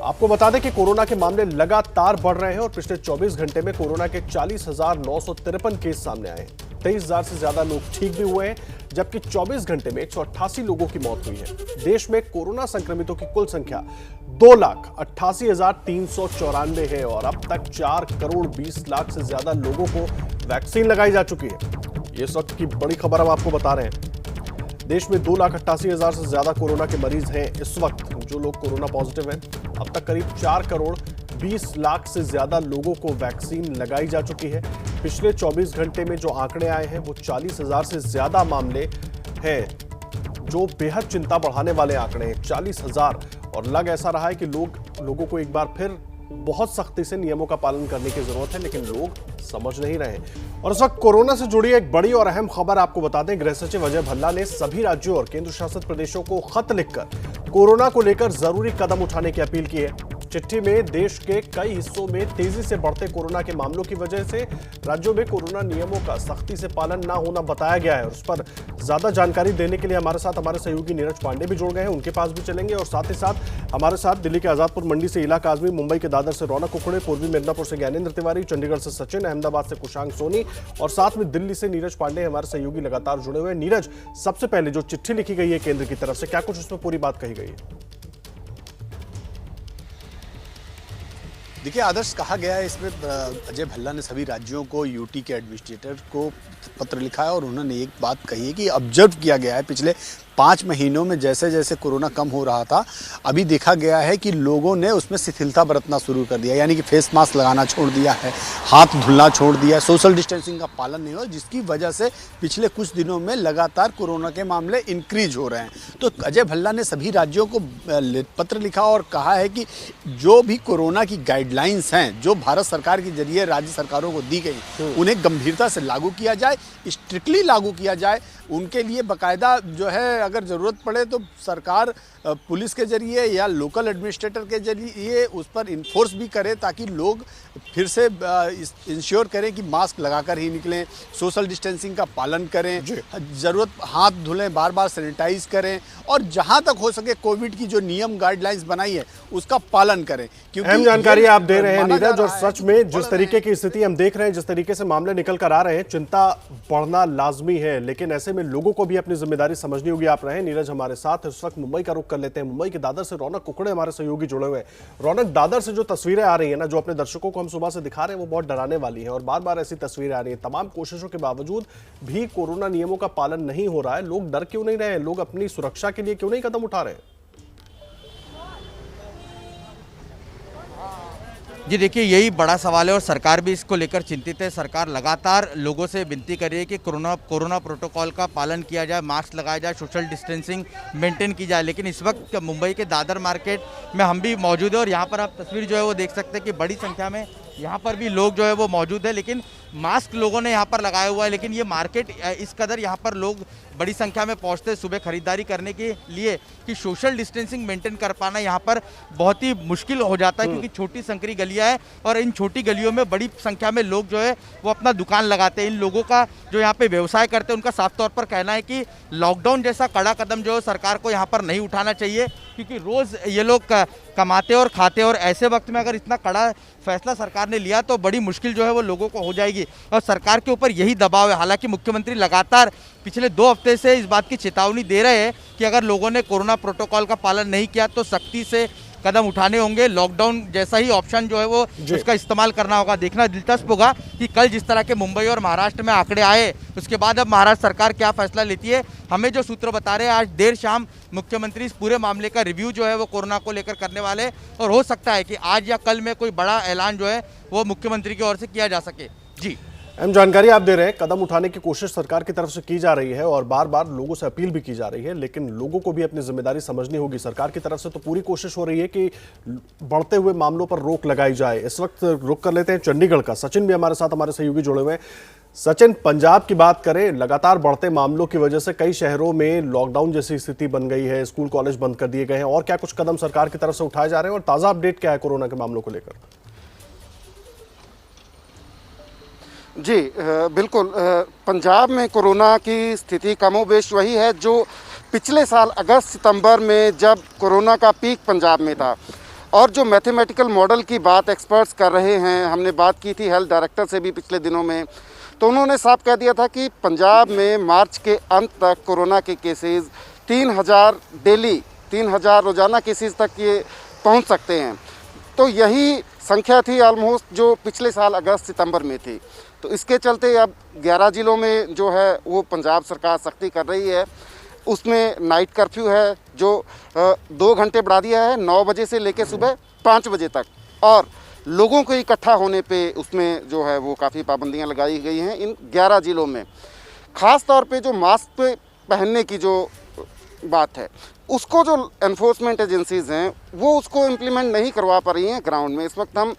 आपको बता दें कि कोरोना के मामले लगातार बढ़ रहे हैं और पिछले 24 घंटे में कोरोना के 40,953 केस सामने आए हैं। 23,000 से ज्यादा लोग ठीक भी हुए हैं, जबकि 24 घंटे में 188 लोगों की मौत हुई है। देश में कोरोना संक्रमितों की कुल संख्या 2,88,394 है और अब तक 4 करोड़ 20 लाख से ज्यादा लोगों को वैक्सीन लगाई जा चुकी है। ये इस वक्त की बड़ी खबर हम आपको बता रहे हैं। देश में 2,88,000 से ज्यादा कोरोना के मरीज हैं इस वक्त, जो लोग कोरोना पॉजिटिव हैं। अब तक करीब 4 करोड़ 20 लाख से ज्यादा लोगों को वैक्सीन लगाई जा चुकी है। पिछले 24 घंटे में जो आंकड़े आए हैं वो 40,000 से ज्यादा मामले हैं, जो बेहद चिंता बढ़ाने वाले आंकड़े हैं। 40,000, और लग ऐसा रहा है कि लोगों को एक बार फिर बहुत सख्ती से नियमों का पालन करने की जरूरत है, लेकिन लोग समझ नहीं रहे। और इस वक्त कोरोना से जुड़ी एक बड़ी और अहम खबर आपको बता दें। गृह सचिव अजय भल्ला ने सभी राज्यों और केंद्र शासित प्रदेशों को खत लिखकर कोरोना को लेकर जरूरी कदम उठाने की अपील की है। चिट्ठी में देश के कई हिस्सों में तेजी से बढ़ते कोरोना के मामलों की वजह से राज्यों में कोरोना नियमों का सख्ती से पालन ना होना बताया गया है। और उस पर ज्यादा जानकारी देने के लिए हमारे साथ हमारे सहयोगी नीरज पांडे भी जुड़ गए हैं, उनके पास भी चलेंगे। और साथ ही साथ हमारे साथ दिल्ली के आजादपुर मंडी से इला काजमी, मुंबई के दादर से रौनक कुकड़े, पूर्वी मिदनापुर से ज्ञानेंद्र तिवारी, चंडीगढ़ से सचिन, अहमदाबाद से कुशांग सोनी और साथ में दिल्ली से नीरज पांडे हमारे सहयोगी लगातार जुड़े हुए हैं। नीरज, सबसे पहले जो चिट्ठी लिखी गई है केंद्र की तरफ से, क्या कुछ उसमें पूरी बात कही गई है? देखिए आदर्श, कहा गया है इसमें अजय भल्ला ने सभी राज्यों को, यूटी के एडमिनिस्ट्रेटर को पत्र लिखा है और उन्होंने एक बात कही है कि ऑब्जर्व किया गया है पिछले 5 महीनों में जैसे जैसे कोरोना कम हो रहा था, अभी देखा गया है कि लोगों ने उसमें शिथिलता बरतना शुरू कर दिया, यानी कि फेस मास्क लगाना छोड़ दिया है, हाथ धुलना छोड़ दिया, सोशल डिस्टेंसिंग का पालन नहीं हो, जिसकी वजह से पिछले कुछ दिनों में लगातार कोरोना के मामले इंक्रीज हो रहे हैं। तो अजय भल्ला ने सभी राज्यों को पत्र लिखा और कहा है कि जो भी कोरोना की गाइडलाइंस हैं, जो भारत सरकार के जरिए राज्य सरकारों को दी गई, उन्हें गंभीरता से लागू किया जाए, स्ट्रिक्टली लागू किया जाए। उनके लिए बाकायदा जो है, अगर ज़रूरत पड़े तो सरकार पुलिस के जरिए या लोकल एडमिनिस्ट्रेटर के जरिए उस पर इन्फोर्स भी करे, ताकि लोग फिर से इंश्योर करें कि मास्क लगाकर ही निकलें, सोशल डिस्टेंसिंग का पालन करें, ज़रूरत हाथ धुलें, बार बार सैनिटाइज करें और जहां तक हो सके कोविड की जो नियम गाइडलाइंस बनाई है उसका पालन करें। क्योंकि अहम जानकारी आप दे रहे हैं नीरज, और सच में जिस तरीके की स्थिति हम देख रहे हैं, जिस तरीके से मामले निकल कर आ रहे हैं, चिंता बढ़ना लाजमी है, लेकिन ऐसे में लोगों को भी अपनी जिम्मेदारी समझनी होगी। आप रहे नीरज हमारे साथ। इस वक्त मुंबई का रुख कर लेते हैं। मुंबई के दादर से रौनक कुकड़े हमारे सहयोगी जुड़े हुए हैं। रौनक, दादर से जो तस्वीरें आ रही है ना, जो अपने दर्शकों को हम सुबह से दिखा रहे हैं, वो बहुत डराने वाली है और बार बार ऐसी तस्वीरें आ रही है। तमाम कोशिशों के बावजूद भी कोरोना नियमों का पालन नहीं हो रहा है। लोग डर क्यों नहीं रहे? लोग अपनी सुरक्षा के लिए क्यों नहीं कदम उठा रहे हैं? जी देखिए, यही बड़ा सवाल है और सरकार भी इसको लेकर चिंतित है। सरकार लगातार लोगों से विनती कर रही है कि कोरोना प्रोटोकॉल का पालन किया जाए, मास्क लगाया जाए, सोशल डिस्टेंसिंग मेंटेन की जाए। लेकिन इस वक्त मुंबई के दादर मार्केट में हम भी मौजूद हैं और यहाँ पर आप तस्वीर जो है वो देख सकते हैं कि बड़ी संख्या में यहाँ पर भी लोग जो है वो मौजूद है, लेकिन मास्क लोगों ने यहाँ पर लगाया हुआ है। लेकिन ये मार्केट इस कदर यहाँ पर लोग बड़ी संख्या में पहुँचते हैं सुबह खरीदारी करने के लिए कि सोशल डिस्टेंसिंग मेंटेन कर पाना यहाँ पर बहुत ही मुश्किल हो जाता है, क्योंकि छोटी संकरी गलियाँ हैं और इन छोटी गलियों में बड़ी संख्या में लोग जो है वो अपना दुकान लगाते हैं। इन लोगों का जो यहाँ पे व्यवसाय करते हैं, उनका साफ तौर पर कहना है कि लॉकडाउन जैसा कड़ा कदम जो है सरकार को यहाँ पर नहीं उठाना चाहिए, क्योंकि रोज़ ये लोग कमाते और खाते, और ऐसे वक्त में अगर इतना कड़ा फैसला सरकार ने लिया तो बड़ी मुश्किल जो है वो लोगों को हो जाएगी और सरकार के ऊपर यही दबाव है। हालांकि मुख्यमंत्री लगातार पिछले 2 हफ्ते से इस बात की चेतावनी दे रहे हैं कि अगर लोगों ने कोरोना प्रोटोकॉल का पालन नहीं किया तो सख्ती से कदम उठाने होंगे, लॉकडाउन जैसा ही ऑप्शन जो है वो उसका इस्तेमाल करना होगा। देखना दिलचस्प होगा कि कल जिस तरह के मुंबई और महाराष्ट्र में आंकड़े आए, उसके बाद अब महाराष्ट्र सरकार क्या फैसला लेती है। हमें जो सूत्र बता रहे हैं, आज देर शाम मुख्यमंत्री इस पूरे मामले का रिव्यू जो है वो कोरोना को लेकर करने वाले, और हो सकता है कि आज या कल में कोई बड़ा ऐलान जो है वो मुख्यमंत्री की ओर से किया जा सके। जी हम जानकारी आप दे रहे हैं। कदम उठाने की कोशिश सरकार की तरफ से की जा रही है और बार बार लोगों से अपील भी की जा रही है, लेकिन लोगों को भी अपनी जिम्मेदारी समझनी होगी। सरकार की तरफ से तो पूरी कोशिश हो रही है कि बढ़ते हुए मामलों पर रोक लगाई जाए। इस वक्त रुक कर लेते हैं चंडीगढ़ का। सचिन भी हमारे साथ, हमारे सहयोगी जुड़े हुए हैं। सचिन, पंजाब की बात करें, लगातार बढ़ते मामलों की वजह से कई शहरों में लॉकडाउन जैसी स्थिति बन गई है, स्कूल कॉलेज बंद कर दिए गए हैं, और क्या कुछ कदम सरकार की तरफ से उठाए जा रहे हैं और ताजा अपडेट क्या है कोरोना के मामलों को लेकर? जी बिल्कुल, पंजाब में कोरोना की स्थिति कमोबेश वही है जो पिछले साल अगस्त सितंबर में जब कोरोना का पीक पंजाब में था। और जो मैथमेटिकल मॉडल की बात एक्सपर्ट्स कर रहे हैं, हमने बात की थी हेल्थ डायरेक्टर से भी पिछले दिनों में, तो उन्होंने साफ कह दिया था कि पंजाब में मार्च के अंत तक कोरोना के केसेस 3000 डेली, 3000 रोज़ाना केसेस तक ये पहुंच सकते हैं। तो यही संख्या थी ऑलमोस्ट जो पिछले साल अगस्त सितंबर में थी। तो इसके चलते अब 11 ज़िलों में जो है वो पंजाब सरकार सख्ती कर रही है। उसमें नाइट कर्फ्यू है जो 2 घंटे बढ़ा दिया है, 9 बजे से लेकर सुबह 5 बजे तक, और लोगों को इकट्ठा होने पे उसमें जो है वो काफ़ी पाबंदियां लगाई गई हैं इन 11 ज़िलों में। ख़ास तौर पे जो मास्क पहनने की जो बात है उसको जो एनफोर्समेंट एजेंसीज़ हैं वो उसको इम्प्लीमेंट नहीं करवा पा रही हैं ग्राउंड में। इस वक्त हम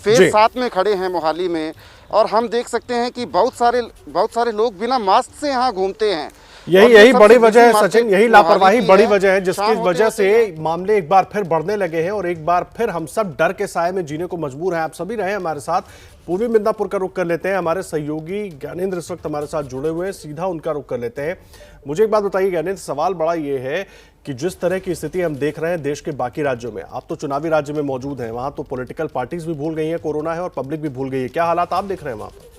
फेज़ 7 में खड़े हैं मोहाली में, और हम देख सकते हैं कि बहुत सारे लोग बिना मास्क से यहाँ घूमते हैं। यही बड़ी वजह है सचिन, यही लापरवाही बड़ी वजह है जिसकी वजह से मामले एक बार फिर बढ़ने लगे हैं और एक बार फिर हम सब डर के साए में जीने को मजबूर हैं। आप सभी रहे हमारे साथ। पूर्वी मिदनापुर का रुख कर लेते हैं, हमारे सहयोगी ज्ञानेंद्र इस वक्त हमारे साथ जुड़े हुए हैं, सीधा उनका रुख कर लेते हैं। मुझे एक बात बताइए ज्ञानेंद्र, सवाल बड़ा ये है कि जिस तरह की स्थिति हम देख रहे हैं देश के बाकी राज्यों में, आप तो चुनावी राज्य में मौजूद हैं, वहां तो पॉलिटिकल पार्टीज भी भूल गई हैं कोरोना है और पब्लिक भी भूल गई है, क्या हालात आप देख रहे हैं वहां पर?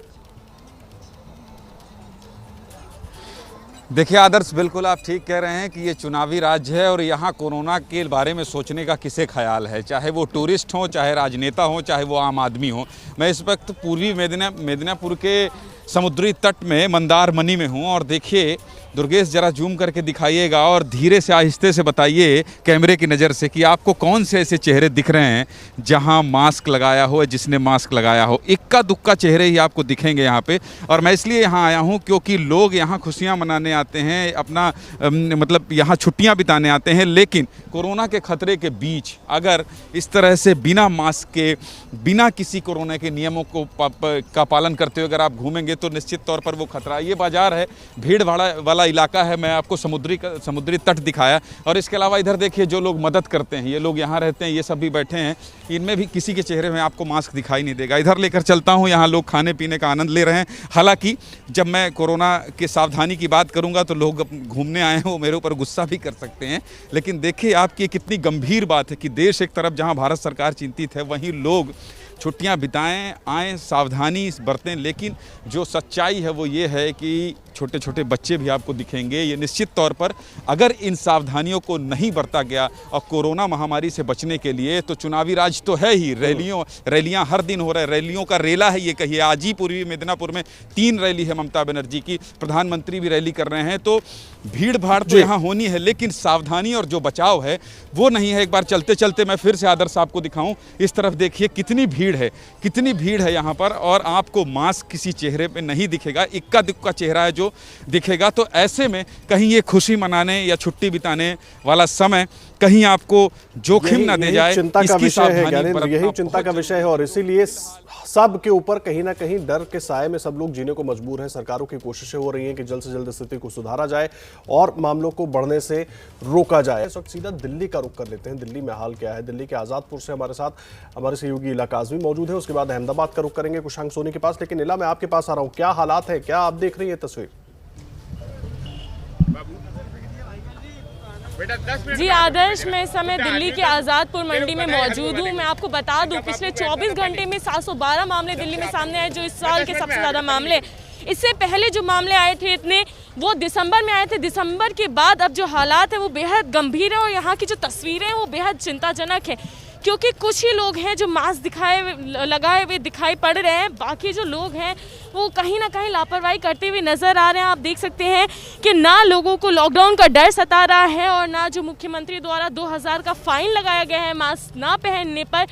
देखिए आदर्श, बिल्कुल आप ठीक कह रहे हैं कि ये चुनावी राज्य है और यहाँ कोरोना के बारे में सोचने का किसे ख्याल है, चाहे वो टूरिस्ट हो, चाहे राजनेता हो, चाहे वो आम आदमी हो। मैं इस वक्त पूर्वी मेदिनीपुर के समुद्री तट में मंदारमनी में हूँ और देखिए दुर्गेश, जरा जूम करके दिखाइएगा और धीरे से आहिस्ते से बताइए कैमरे की नज़र से कि आपको कौन से ऐसे चेहरे दिख रहे हैं जहां मास्क लगाया हो, जिसने मास्क लगाया हो। इक्का दुक्का चेहरे ही आपको दिखेंगे यहाँ पे। और मैं इसलिए यहाँ आया हूँ क्योंकि लोग यहाँ खुशियाँ मनाने आते हैं, अपना मतलब यहाँ छुट्टियाँ बिताने आते हैं, लेकिन कोरोना के खतरे के बीच अगर इस तरह से बिना मास्क के, बिना किसी कोरोना के नियमों को का पालन करते हुए अगर आप घूमेंगे तो निश्चित तौर पर वो खतरा। ये बाजार है, भीड़ भाड़ वाला इलाका है, मैं आपको समुद्री तट दिखाया। और इसके अलावा इधर देखिए जो लोग मदद करते हैं, ये लोग यहाँ रहते हैं, ये सब भी बैठे हैं, इनमें भी किसी के चेहरे में आपको मास्क दिखाई नहीं देगा। इधर लेकर चलता हूँ, यहाँ लोग खाने पीने का आनंद ले रहे हैं। हालांकि जब मैं कोरोना के सावधानी की बात करूँगा तो लोग घूमने आए हैं वो मेरे ऊपर गुस्सा भी कर सकते हैं, लेकिन देखिए आपकी कितनी गंभीर बात है कि देश एक तरफ जहाँ भारत सरकार चिंतित है, वहीं लोग छुट्टियां बिताएं, आएँ, सावधानी बरतें। लेकिन जो सच्चाई है वो ये है कि छोटे छोटे बच्चे भी आपको दिखेंगे। ये निश्चित तौर पर अगर इन सावधानियों को नहीं बरता गया और कोरोना महामारी से बचने के लिए, तो चुनावी राज तो है ही, रैलियां हर दिन हो रहे हैं, रैलियों का रेला है ये कहिए। आज ही पूर्वी मिदनापुर में 3 रैली है ममता बनर्जी की, प्रधानमंत्री भी रैली कर रहे हैं। तो भीड़ भाड़ तो यहाँ होनी है, लेकिन सावधानी और जो बचाव है वो नहीं है। एक बार चलते चलते मैं फिर से आदर्श आपको दिखाऊं, इस तरफ देखिए कितनी भीड़ है यहाँ पर, और आपको मास्क किसी चेहरे पे नहीं दिखेगा, इक्का दुक्का चेहरा है जो दिखेगा। तो ऐसे में कहीं ये खुशी मनाने या छुट्टी बिताने वाला समय कहीं आपको जोखिम ना दे जाए, चिंता का विषय है ज्ञानेंद्र, यही चिंता का विषय है। और इसीलिए सब के ऊपर कहीं ना कहीं डर के साए में सब लोग जीने को मजबूर हैं। सरकारों की कोशिशें हो रही हैं कि जल्द से जल्द स्थिति को सुधारा जाए और मामलों को बढ़ने से रोका जाए। इस वक्त सीधा दिल्ली का रुख कर लेते हैं। दिल्ली में हाल क्या है? दिल्ली के आजादपुर से हमारे साथ हमारे सहयोगी इला काज़मी मौजूद है, उसके बाद अहमदाबाद का रुख करेंगे कुशांक सोनी के पास। लेकिन इला, मैं आपके पास आ रहा हूँ, क्या हालात है, क्या आप देख रही है तस्वीर? जी आदर्श, मैं इस समय दिल्ली के आज़ादपुर मंडी में मौजूद हूँ। मैं आपको बता दूं, पिछले 24 घंटे में 712 मामले दिल्ली में सामने आए, जो इस साल के सबसे ज़्यादा मामले। इससे पहले जो मामले आए थे इतने, वो दिसंबर में आए थे। दिसंबर के बाद अब जो हालात है वो बेहद गंभीर है और यहाँ की जो तस्वीरें हैं वो बेहद चिंताजनक है, क्योंकि कुछ ही लोग हैं जो मास्क लगाए हुए दिखाई पड़ रहे हैं। बाकी जो लोग हैं वो कहीं ना कहीं लापरवाही करते हुए नजर आ रहे हैं। आप देख सकते हैं कि ना लोगों को लॉकडाउन का डर सता रहा है और ना जो मुख्यमंत्री द्वारा 2000 का फाइन लगाया गया है मास्क ना पहनने पर,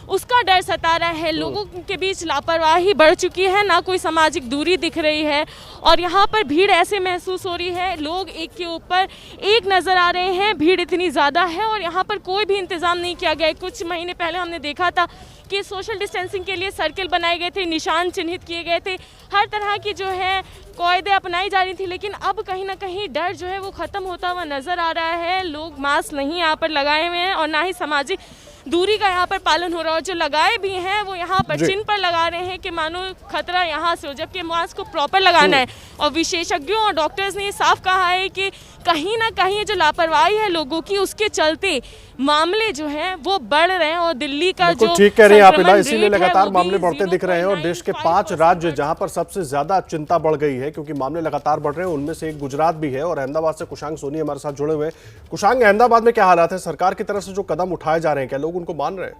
उसका डर सता रहा है। लोगों के बीच लापरवाही बढ़ चुकी है, ना कोई सामाजिक दूरी दिख रही है और यहाँ पर भीड़ ऐसे महसूस हो रही है, लोग एक के ऊपर एक नज़र आ रहे हैं। भीड़ इतनी ज़्यादा है और यहाँ पर कोई भी इंतज़ाम नहीं किया गया है। कुछ महीने पहले हमने देखा था कि सोशल डिस्टेंसिंग के लिए सर्किल बनाए गए थे, निशान चिन्हित किए गए थे, हर तरह की जो है कॉयदे अपनाई जा रही थी। लेकिन अब कहीं ना कहीं डर जो है वो ख़त्म होता हुआ नज़र आ रहा है। लोग मास्क नहीं यहाँ पर लगाए हुए हैं और ना ही सामाजिक दूरी का यहाँ पर पालन हो रहा है। जो लगाए भी हैं वो यहाँ पर चिन्ह पर लगा रहे हैं कि मानो खतरा यहाँ से हो, जबकि मास्क को प्रॉपर लगाना है। और विशेषज्ञों और डॉक्टर्स ने साफ कहा है कि कहीं ना कहीं जो लापरवाही है लोगों की, उसके चलते मामले जो हैं वो बढ़ रहे हैं और दिल्ली का जो ठीक कह रही हैं आप इला, संक्रमण इसीलिए रेट है लगातार वो मामले भी बढ़ते दिख रहे हैं और देश के 5 राज्य जहां पर सबसे ज्यादा चिंता बढ़ गई है क्योंकि मामले लगातार बढ़ रहे हैं, उनमें से एक गुजरात भी है। और अहमदाबाद से कुशांग सोनी हमारे साथ जुड़े हुए हैं। कुशांग, अहमदाबाद में क्या हालात है? सरकार की तरफ से जो कदम उठाए जा रहे हैं, क्या लोग उनको मान रहे हैं?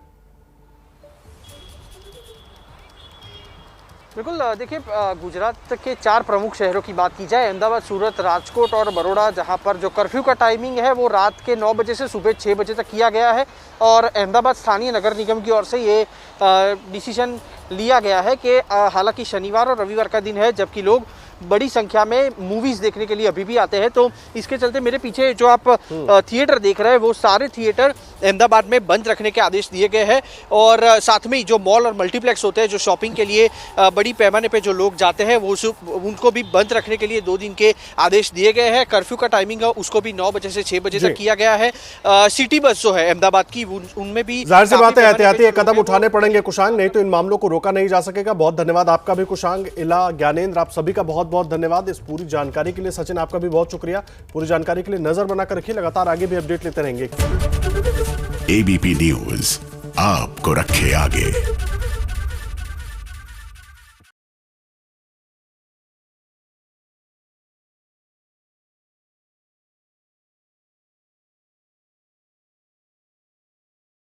बिल्कुल, देखिए गुजरात के 4 प्रमुख शहरों की बात की जाए, अहमदाबाद, सूरत, राजकोट और बड़ौदा, जहां पर जो कर्फ्यू का टाइमिंग है वो रात के 9 बजे से सुबह 6 बजे तक किया गया है। और अहमदाबाद स्थानीय नगर निगम की ओर से ये डिसीजन लिया गया है कि हालांकि शनिवार और रविवार का दिन है, जबकि लोग बड़ी संख्या में मूवीज़ देखने के लिए अभी भी आते हैं, तो इसके चलते मेरे पीछे जो आप थिएटर देख रहे हैं वो सारे थिएटर अहमदाबाद में बंद रखने के आदेश दिए गए हैं। और साथ में ही जो मॉल और मल्टीप्लेक्स होते हैं, जो शॉपिंग के लिए बड़ी पैमाने पे जो लोग जाते हैं, वो उनको भी बंद रखने के लिए 2 दिन के आदेश दिए गए हैं। कर्फ्यू का टाइमिंग है उसको भी 9 बजे से 6 बजे तक किया गया है। सिटी बस जो है अहमदाबाद की, उनमें भी जाहिर सी बात है एहतियाती कदम उठाने पड़ेंगे कुशांग, नहीं तो इन मामलों को रोका नहीं जा सकेगा। बहुत धन्यवाद आपका भी कुशांग, इला, ज्ञानेंद्र, आप सभी का बहुत बहुत धन्यवाद इस पूरी जानकारी के लिए। सचिन, आपका भी बहुत शुक्रिया पूरी जानकारी के लिए। नजर बनाकर रखिए, लगातार आगे भी अपडेट लेते रहेंगे। एबीपी न्यूज आपको रखे आगे।